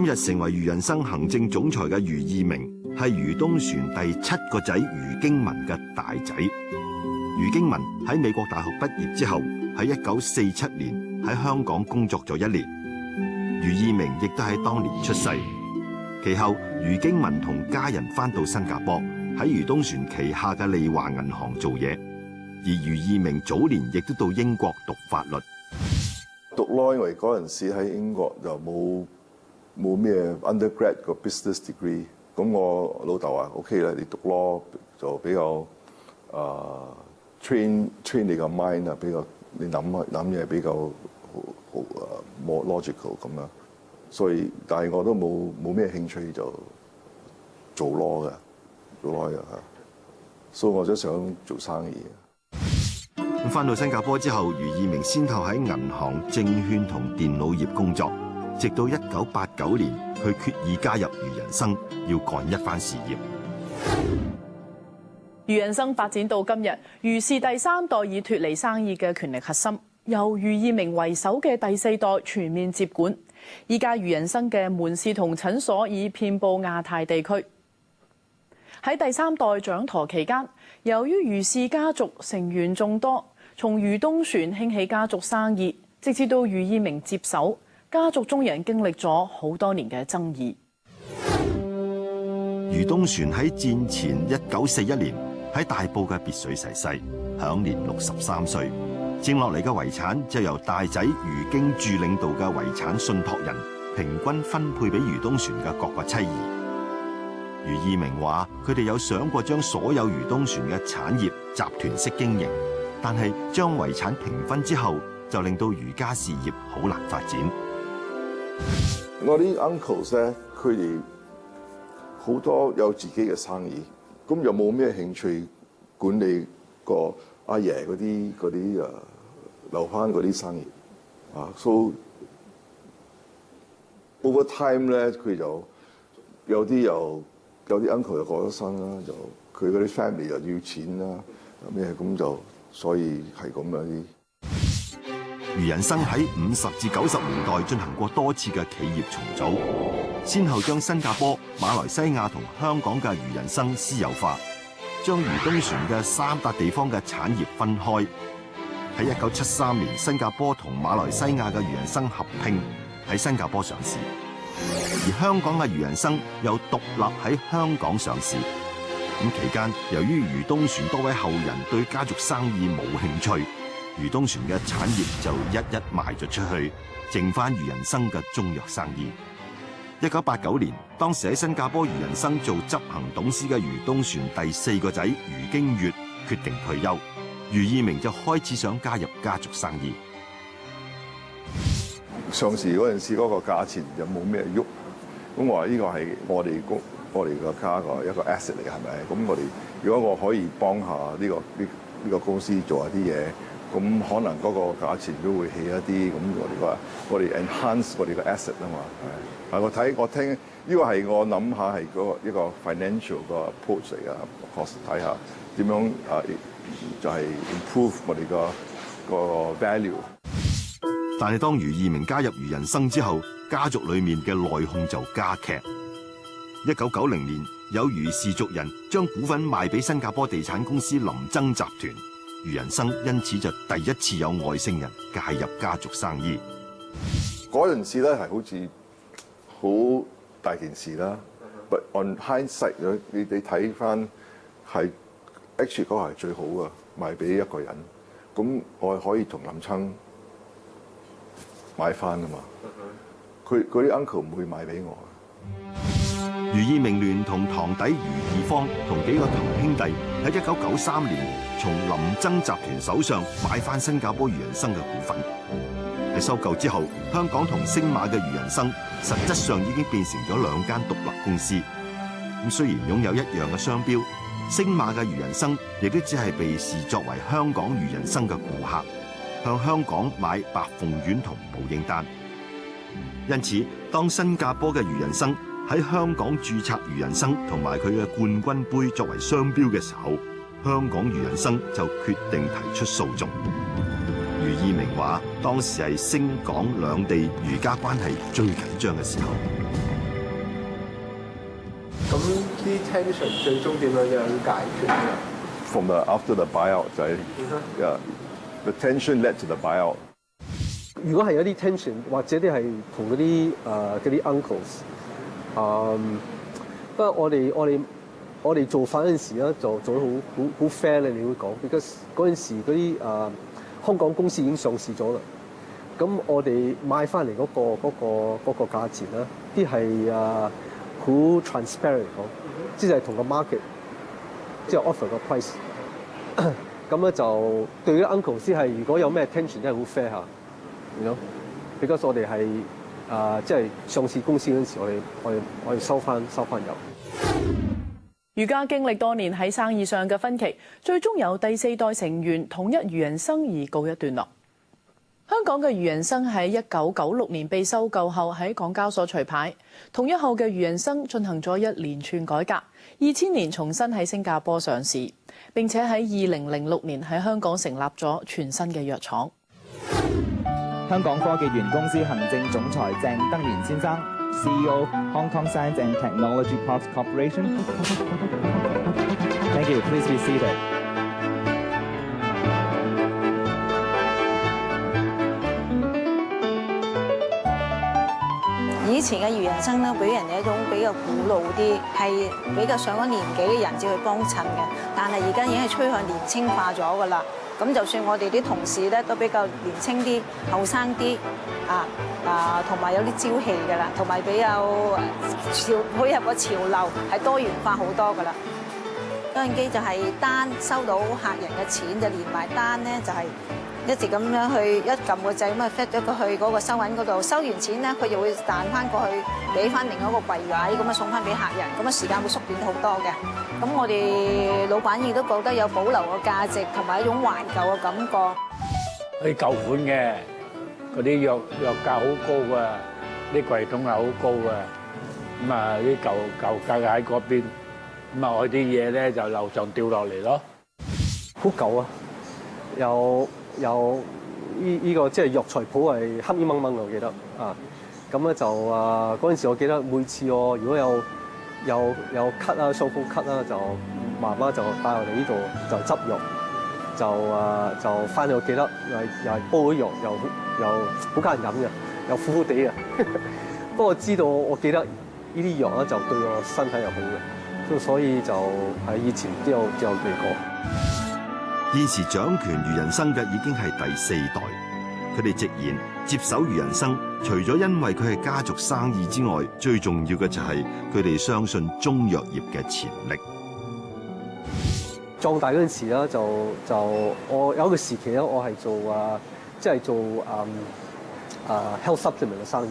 今日成為余仁生行政總裁嘅余義明，係余東璇第7個仔余經文嘅大仔。余經文喺美國大學畢業之後，喺1947年喺香港工作咗1年。余義明亦都喺當年出世。其後，余經文同家人翻到新加坡，喺余東璇旗下嘅利華銀行做嘢。而余義明早年亦都到英國讀法律。讀 law 因為嗰陣時喺英國就冇咩 undergrad 個 business degree， 咁我老豆話 OK 啦，你讀 law 就比較train 你個 mind 啊，比較你諗嘢比較好more logical 咁樣，所以但係我都冇咩興趣就做 law 嘅，做 lawyer 嚇，所以我就想做生意。翻到新加坡之後，余義明先後喺銀行、證券同電腦業工作，直到1989年，佢決意加入余仁生，要幹一番事業。余仁生發展到今日，余氏第3代已脫離生意嘅權力核心，由余義明為首嘅第4代全面接管。依家余仁生嘅門市同診所已遍佈亞太地區。喺第3代掌舵期間，由於余氏家族成員眾多，從余東璇興起家族生意，直至到余義明接手，家族中人經歷咗好多年嘅爭議。余東璇喺戰前1941年喺大埔嘅別墅逝世，享年63歲。剩落嚟嘅遺產就由大仔余經注領導嘅遺產信託人平均分配俾余東璇嘅各個妻兒。余義明話：佢哋有想過將所有余東璇嘅產業集團式經營，但係將遺產平分之後，就令到余家事業好難發展。我啲 uncles 咧，佢哋好多有自己嘅生意，咁又冇咩興趣管理個阿爺嗰啲留翻嗰啲生意啊。So over time 咧，佢就有啲 uncle 又過咗身啦，就佢嗰啲 family 又要錢啦，咩咁就所以係咁樣啲。余仁生喺50至90年代進行過多次嘅企業重組，先後將新加坡、馬來西亞同香港嘅余仁生私有化，將余東璇嘅3笪地方嘅產業分開。喺1973年，新加坡同馬來西亞嘅余仁生合併喺新加坡上市，而香港嘅余仁生又獨立喺香港上市。咁期間，由於余東璇多位後人對家族生意冇興趣，余東璇嘅產業就一一賣咗出去，剩翻余仁生嘅中藥生意。1989年，當時喺新加坡余仁生做執行董事嘅余東璇第4個仔余經粵決定退休，余義明就開始想加入家族生意。上市嗰陣時嗰個價錢就冇咩喐，咁我話呢個係我哋個家個一個 asset 嚟嘅，係咪？咁我哋如果我可以幫下呢個公司做下啲嘢，咁可能嗰個價錢都會起一啲。咁我哋 enhance 我哋個 asset 啊嘛。係我聽呢個係我諗下係一個 financial 個 approach 嚟㗎，確實睇下點樣就係 improve 我哋個 value。但係當余義明加入余仁生之後，家族裏面嘅內訌就加劇。1990年，有余氏族人將股份賣俾新加坡地產公司林曾集團，余仁生因此就第一次有外星人介入家族生意。嗰陣時咧係好似好大件事啦。But on hindsight， 你睇翻係 actually 嗰個係最好嘅，賣俾一個人，咁我係可以同林曾買翻噶嘛。佢嗰啲 uncle 唔會賣俾我。余義明聯同堂弟余義芳同幾個堂兄弟喺1993年從林曾集團手上買翻新加坡余仁生嘅股份。喺收購之後，香港同星馬嘅余仁生實質上已經變成咗2間獨立公司。咁雖然擁有一樣嘅商標，星馬嘅余仁生亦都只係被視作為香港余仁生嘅顧客，向香港買白鳳丸同寶英丹。因此，當新加坡嘅余仁生喺香港註冊余仁生同埋佢嘅冠軍杯作為商標嘅時候，香港余仁生就決定提出訴訟。余義明話：當時係星港兩地余家關係最緊張嘅時候。啲 tension 最終點樣解決嘅？From after the buyout 就係the tension led to the buyout。如果係有啲 tension， 或者啲係同嗰啲 uncles， 不過我哋做法嗰陣時咧，就做得好 fair 咧，你會講 ，because 嗰陣時嗰啲香港公司已經上市咗啦。咁我哋買翻嚟嗰個價錢咧，啲係好 transparent 講，即係同個 market 即係 offer 個 price。咁咧就對啲 uncle 先係，如果有咩 tension 真係好 fair 下，because 我哋係即係上市公司嗰陣時，我哋收翻油。余家經歷多年喺生意上嘅分歧，最終由第4代成員統一余人生而告一段落。香港嘅余人生喺1996年被收購後喺港交所除牌，統一後嘅余人生進行咗一連串改革，2000年重新喺新加坡上市，並且喺2006年喺香港成立咗全新嘅藥廠。香港科技園公司行政總裁鄭德年先生 ，CEO Hong Kong Science and Technology Parks Corporation。Thank you. Please be seated. 以前嘅余人生咧，俾人哋一種比較古老啲，係比較上咗年紀嘅人至去幫襯嘅。但係而家已經係趨向年青化咗㗎啦。咁就算我哋啲同事咧都比較年青啲、後生啲，同埋有啲朝氣㗎啦，同埋比較配合個潮流，係多元化好多㗎啦。收銀機就係單收到客人嘅錢，就連埋單咧就係一直咁樣去一撳個掣咁啊 fit 咗佢去嗰個收銀嗰度，收完錢咧佢就會彈翻過去，俾翻另一個櫃位，咁啊送翻俾客人，咁啊時間會縮短好多嘅。咁我哋老闆亦都覺得有保留嘅價值，同埋一種懷舊嘅感覺。佢舊款嘅嗰啲藥價好高啊，啲櫃桶係好高啊，咁啊啲舊價喺嗰邊，咁啊我啲嘢咧就樓上掉落嚟咯。好舊啊，有呢個即係藥材鋪係黑掹掹，我記得啊。咁咧就嗰陣時，我記得每次我如果有咳啊、傷風咳啊，就媽媽就帶我哋呢度就執藥，就翻去我記得又係煲咗藥，又好家人飲嘅，又苦苦地嘅。不過知道我記得呢啲藥咧就對我身體又好嘅，所以就喺以前都有嚟過。現時掌權余人生嘅已經係第4代，佢哋直言接手余人生，除咗因為佢係家族生意之外，最重要嘅就係佢哋相信中藥業嘅潛力。壯大嗰陣時咧，就我有一個時期咧，我係做health supplement 嘅生意。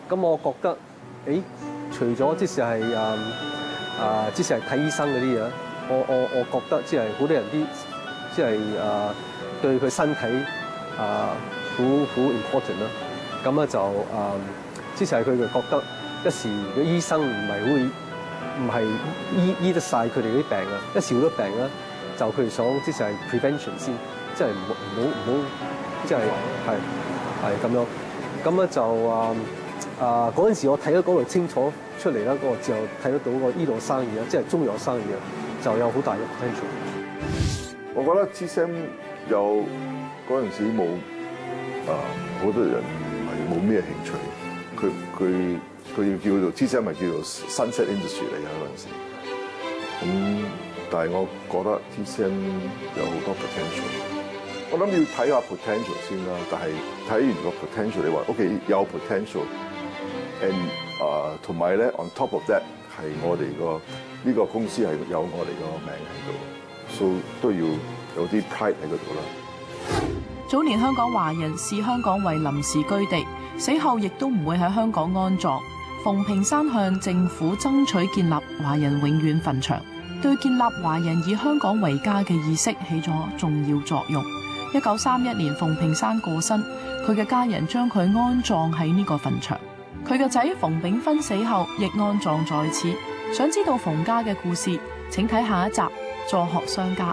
咁我覺得，除咗即係睇醫生嗰啲嘢，我覺得即係好多人啲。即係對佢身體好 important 啦，咁咧就之前係佢哋覺得一時嘅醫生唔係醫得晒佢哋啲病啊，一時好多病咧就佢哋想即係 prevention 先，即係唔好即係咁樣，咁咧就嗰陣時我睇到嗰度清楚出嚟啦，嗰個之後睇得到個醫療生意啦，即係中藥生意啊，就有好大嘅 potential。我覺得 TSM 有嗰陣時冇好多人係冇咩興趣，佢要叫做 TSM 係叫做 sunset industry 嚟嘅嗰陣時。咁但係我覺得 TSM 有好多 potential。我諗要睇下 potential 先啦，但係睇完個 potential， 你話 OK 有 potential，and 同埋咧 on top of that 係我哋呢個公司係有我哋個名喺度。都要有啲 pride 喺嗰度啦。早年香港華人視香港為臨時居地，死後亦都唔會喺香港安葬。馮平山向政府爭取建立華人永遠墳場，對建立華人以香港為家嘅意識起咗重要作用。1931年馮平山過身，佢嘅家人將佢安葬喺呢個墳場。佢嘅仔馮炳芬死後亦安葬在此。想知道馮家嘅故事，請睇下一集《助學相家》。